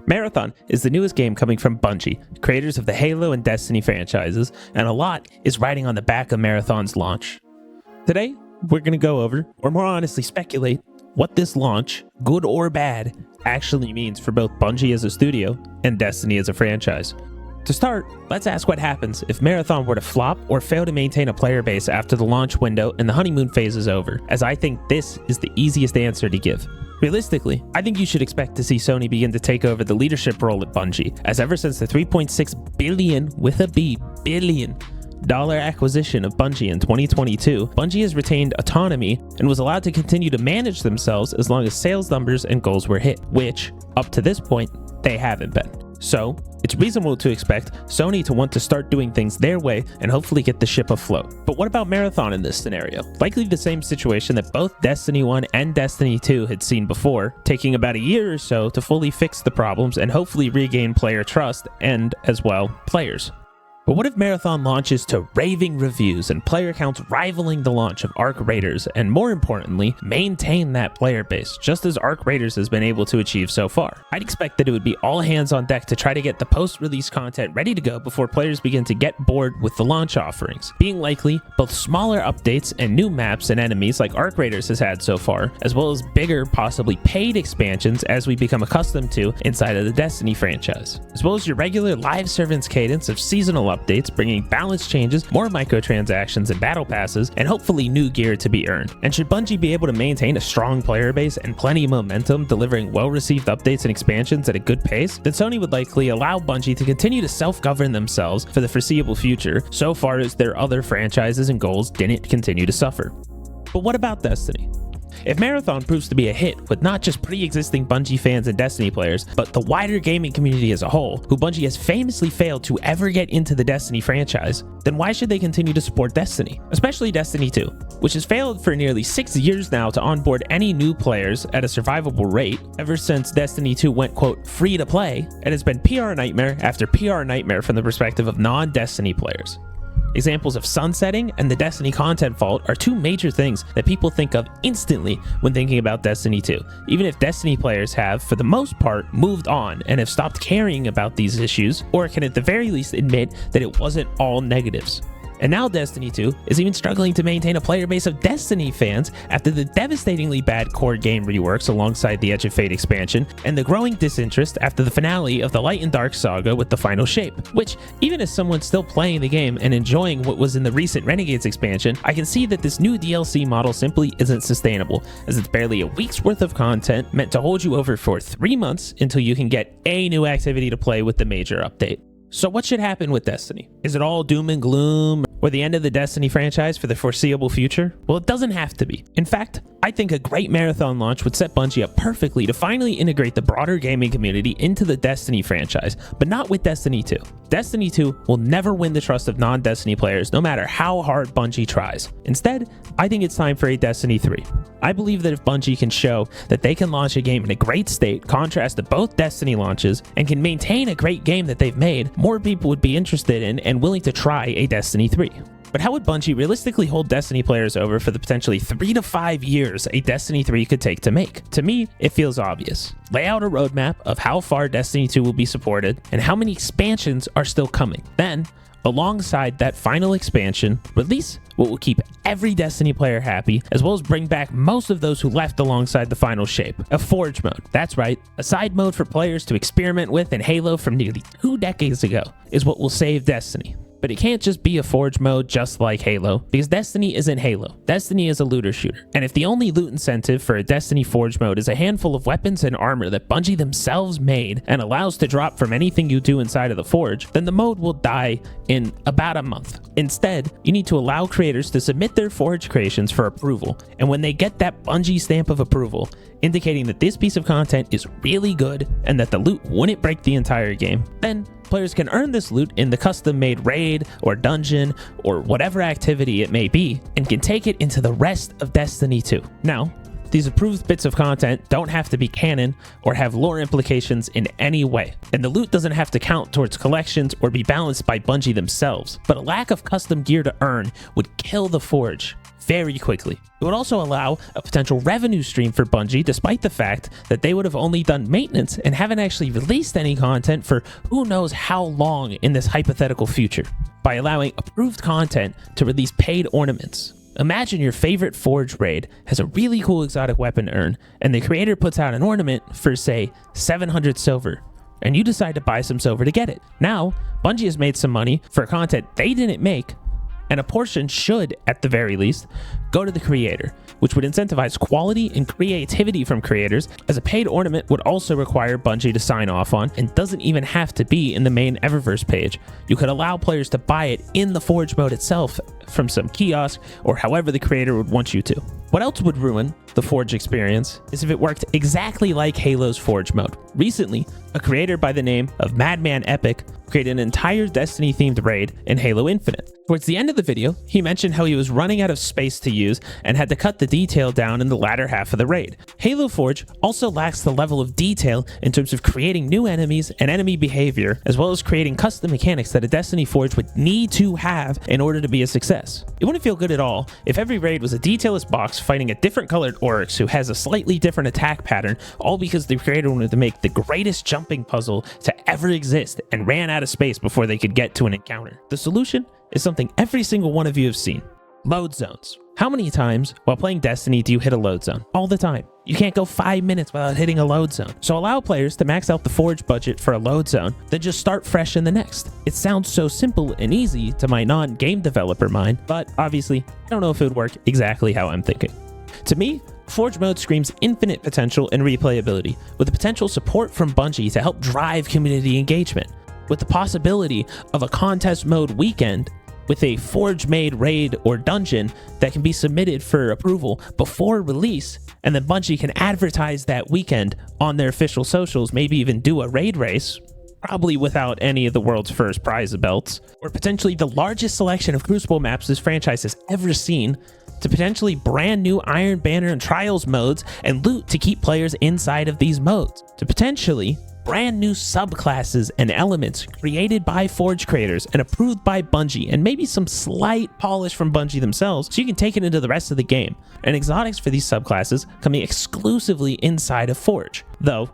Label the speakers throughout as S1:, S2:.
S1: Marathon is the newest game coming from Bungie, creators of the Halo and Destiny franchises, and a lot is riding on the back of Marathon's launch. Today, we're going to go over, or more honestly speculate, what this launch, good or bad, actually means for both Bungie as a studio and Destiny as a franchise. To start, let's ask what happens if Marathon were to flop or fail to maintain a player base after the launch window and the honeymoon phase is over, as I think this is the easiest answer to give. Realistically, I think you should expect to see Sony begin to take over the leadership role at Bungie, as ever since the $3.6 billion, with a B, billion dollar acquisition of Bungie in 2022, Bungie has retained autonomy and was allowed to continue to manage themselves as long as sales numbers and goals were hit, which, up to this point, they haven't been. So, it's reasonable to expect Sony to want to start doing things their way and hopefully get the ship afloat. But what about Marathon in this scenario? Likely the same situation that both Destiny 1 and Destiny 2 had seen before, taking about a year or so to fully fix the problems and hopefully regain player trust and, as well, players. But what if Marathon launches to raving reviews and player counts rivaling the launch of Arc Raiders, and more importantly, maintain that player base, just as Arc Raiders has been able to achieve so far? I'd expect that it would be all hands on deck to try to get the post-release content ready to go before players begin to get bored with the launch offerings, being likely both smaller updates and new maps and enemies like Arc Raiders has had so far, as well as bigger, possibly paid expansions as we become accustomed to inside of the Destiny franchise, as well as your regular live servants cadence of seasonal updates, bringing balance changes, more microtransactions and battle passes, and hopefully new gear to be earned. And should Bungie be able to maintain a strong player base and plenty of momentum, delivering well-received updates and expansions at a good pace, then Sony would likely allow Bungie to continue to self-govern themselves for the foreseeable future, so far as their other franchises and goals didn't continue to suffer. But what about Destiny? If Marathon proves to be a hit with not just pre-existing Bungie fans and Destiny players, but the wider gaming community as a whole, who Bungie has famously failed to ever get into the Destiny franchise, then why should they continue to support Destiny? Especially Destiny 2, which has failed for nearly 6 years now to onboard any new players at a survivable rate, ever since Destiny 2 went, quote, free to play, and has been PR nightmare after PR nightmare from the perspective of non-Destiny players. Examples of sunsetting and the Destiny content vault are two major things that people think of instantly when thinking about Destiny 2, even if Destiny players have, for the most part, moved on and have stopped caring about these issues, or can at the very least admit that it wasn't all negatives. And now Destiny 2 is even struggling to maintain a player base of Destiny fans after the devastatingly bad core game reworks alongside the Edge of Fate expansion, and the growing disinterest after the finale of the Light and Dark saga with the final shape, which, even as someone still playing the game and enjoying what was in the recent Renegades expansion, I can see that this new DLC model simply isn't sustainable, as it's barely a week's worth of content meant to hold you over for 3 months until you can get a new activity to play with the major update. So what should happen with Destiny? Is it all doom and gloom, or the end of the Destiny franchise for the foreseeable future? Well, it doesn't have to be. In fact, I think a great Marathon launch would set Bungie up perfectly to finally integrate the broader gaming community into the Destiny franchise, but not with Destiny 2. Destiny 2 will never win the trust of non-Destiny players, no matter how hard Bungie tries. Instead, I think it's time for a Destiny 3. I believe that if Bungie can show that they can launch a game in a great state, contrast to both Destiny launches, and can maintain a great game that they've made, more people would be interested in and willing to try a Destiny 3. But how would Bungie realistically hold Destiny players over for the potentially 3 to 5 years a Destiny 3 could take to make? To me, it feels obvious. Lay out a roadmap of how far Destiny 2 will be supported and how many expansions are still coming. Then, alongside that final expansion, release what will keep every Destiny player happy, as well as bring back most of those who left alongside the final shape. A Forge mode. That's right, a side mode for players to experiment with in Halo from nearly 2 decades ago is what will save Destiny. But it can't just be a Forge mode just like Halo, because Destiny isn't Halo. Destiny is a looter shooter. And if the only loot incentive for a Destiny Forge mode is a handful of weapons and armor that Bungie themselves made and allows to drop from anything you do inside of the Forge, then the mode will die in about a month. Instead, you need to allow creators to submit their Forge creations for approval, and when they get that Bungie stamp of approval, indicating that this piece of content is really good and that the loot wouldn't break the entire game, then players can earn this loot in the custom-made raid or dungeon or whatever activity it may be, and can take it into the rest of Destiny 2. Now, these approved bits of content don't have to be canon or have lore implications in any way, and the loot doesn't have to count towards collections or be balanced by Bungie themselves, but a lack of custom gear to earn would kill the Forge. very quickly. It would also allow a potential revenue stream for Bungie, despite the fact that they would have only done maintenance and haven't actually released any content for who knows how long in this hypothetical future, by allowing approved content to release paid ornaments. Imagine your favorite Forge raid has a really cool exotic weapon earn, and the creator puts out an ornament for, say, 700 silver, and you decide to buy some silver to get it. Now, Bungie has made some money for content they didn't make, and a portion should, at the very least, go to the creator, which would incentivize quality and creativity from creators, as a paid ornament would also require Bungie to sign off on and doesn't even have to be in the main Eververse page. You could allow players to buy it in the Forge mode itself from some kiosk or however the creator would want you to. What else would ruin the Forge experience is if it worked exactly like Halo's Forge mode. Recently, a creator by the name of Madman Epic created an entire Destiny-themed raid in Halo Infinite. Towards the end of the video, he mentioned how he was running out of space to use and had to cut the detail down in the latter half of the raid. Halo Forge also lacks the level of detail in terms of creating new enemies and enemy behavior, as well as creating custom mechanics that a Destiny Forge would need to have in order to be a success. It wouldn't feel good at all if every raid was a detailless box fighting a different colored Oryx who has a slightly different attack pattern, all because the creator wanted to make the greatest jumping puzzle to ever exist and ran out of space before they could get to an encounter. The solution is something every single one of you have seen: load zones. How many times while playing Destiny do you hit a load zone? All the time. You can't go 5 minutes without hitting a load zone. So allow players to max out the Forge budget for a load zone, then just start fresh in the next. It sounds so simple and easy to my non-game developer mind, but obviously I don't know if it would work exactly how I'm thinking. To me, Forge mode screams infinite potential and replayability, with the potential support from Bungie to help drive community engagement, with the possibility of a contest mode weekend with a Forge-made raid or dungeon that can be submitted for approval before release, and then Bungie can advertise that weekend on their official socials, maybe even do a raid race, probably without any of the world's first prize belts, or potentially the largest selection of Crucible maps this franchise has ever seen, to potentially brand new Iron Banner and Trials modes and loot to keep players inside of these modes, to potentially brand new subclasses and elements created by Forge creators and approved by Bungie, and maybe some slight polish from Bungie themselves so you can take it into the rest of the game, and exotics for these subclasses coming exclusively inside of Forge. Though,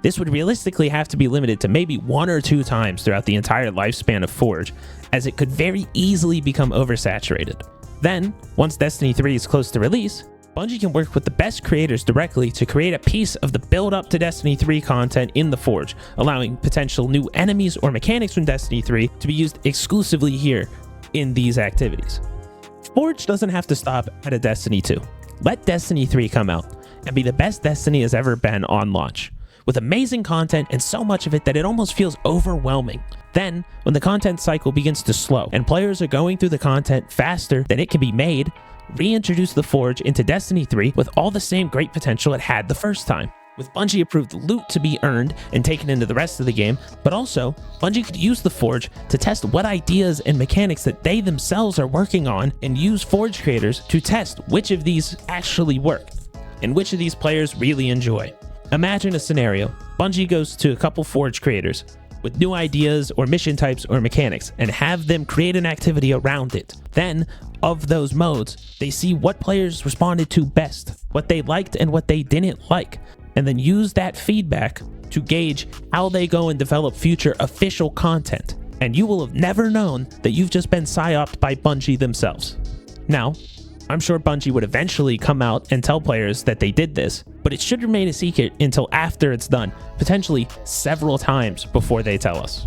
S1: this would realistically have to be limited to maybe 1 or 2 times throughout the entire lifespan of Forge, as it could very easily become oversaturated. Then, once Destiny 3 is close to release, Bungie can work with the best creators directly to create a piece of the build-up to Destiny 3 content in the Forge, allowing potential new enemies or mechanics from Destiny 3 to be used exclusively here in these activities. Forge doesn't have to stop at a Destiny 2. Let Destiny 3 come out and be the best Destiny has ever been on launch, with amazing content and so much of it that it almost feels overwhelming. Then, when the content cycle begins to slow and players are going through the content faster than it can be made, reintroduce the Forge into Destiny 3 with all the same great potential it had the first time, with Bungie approved loot to be earned and taken into the rest of the game, but also Bungie could use the Forge to test what ideas and mechanics that they themselves are working on, and use Forge creators to test which of these actually work and which of these players really enjoy. Imagine a scenario: Bungie goes to a couple Forge creators with new ideas or mission types or mechanics and have them create an activity around it. Then, of those modes, they see what players responded to best, what they liked and what they didn't like, and then use that feedback to gauge how they go and develop future official content. And you will have never known that you've just been psyoped by Bungie themselves. Now, I'm sure Bungie would eventually come out and tell players that they did this, but it should remain a secret until after it's done, potentially several times before they tell us.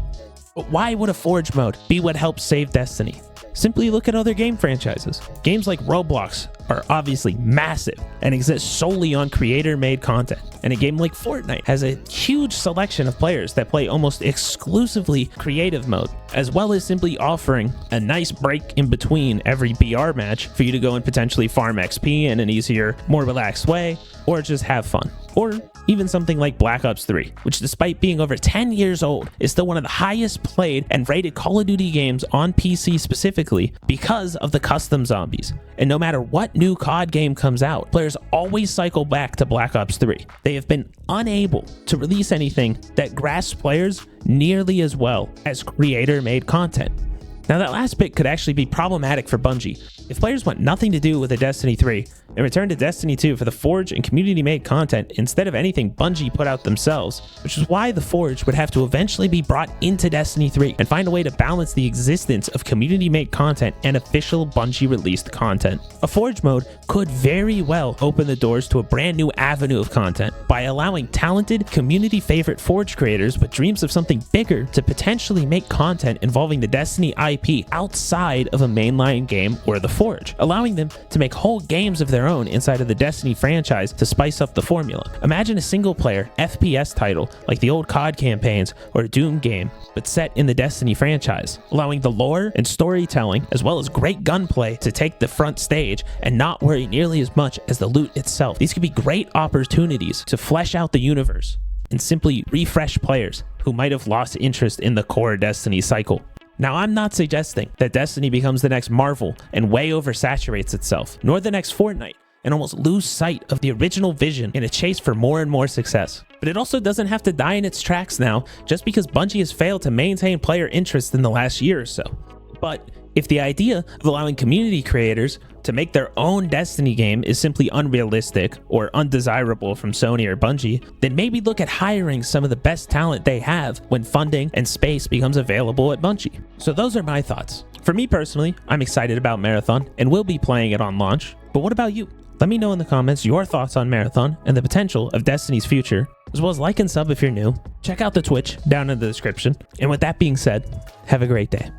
S1: But why would a Forge mode be what helps save Destiny? Simply look at other game franchises. Games like Roblox are obviously massive and exist solely on creator-made content. And a game like Fortnite has a huge selection of players that play almost exclusively creative mode, as well as simply offering a nice break in between every BR match for you to go and potentially farm XP in an easier, more relaxed way, or just have fun. Or even something like Black Ops 3, which despite being over 10 years old, is still one of the highest played and rated Call of Duty games on PC specifically because of the custom zombies. And no matter what new COD game comes out, players always cycle back to Black Ops 3. They have been unable to release anything that grasps players nearly as well as creator-made content. Now that last bit could actually be problematic for Bungie. If players want nothing to do with a Destiny 3 and return to Destiny 2 for the Forge and community-made content instead of anything Bungie put out themselves, which is why the Forge would have to eventually be brought into Destiny 3 and find a way to balance the existence of community-made content and official Bungie-released content. A Forge mode could very well open the doors to a brand new avenue of content by allowing talented, community-favorite Forge creators with dreams of something bigger to potentially make content involving the Destiny IP outside of a mainline game or the Forge, allowing them to make whole games of their own inside of the Destiny franchise to spice up the formula. Imagine a single-player FPS title like the old COD campaigns or a Doom game, but set in the Destiny franchise, allowing the lore and storytelling as well as great gunplay to take the front stage and not worry nearly as much as the loot itself. These could be great opportunities to flesh out the universe and simply refresh players who might have lost interest in the core Destiny cycle. Now, I'm not suggesting that Destiny becomes the next Marvel and way oversaturates itself, nor the next Fortnite, and almost lose sight of the original vision in a chase for more and more success. But it also doesn't have to die in its tracks now, just because Bungie has failed to maintain player interest in the last year or so. But if the idea of allowing community creators to make their own Destiny game is simply unrealistic or undesirable from Sony or Bungie, then maybe look at hiring some of the best talent they have when funding and space becomes available at Bungie. So those are my thoughts. For me personally, I'm excited about Marathon and will be playing it on launch. But what about you? Let me know in the comments your thoughts on Marathon and the potential of Destiny's future, as well as like and sub if you're new. Check out the Twitch down in the description. And with that being said, have a great day.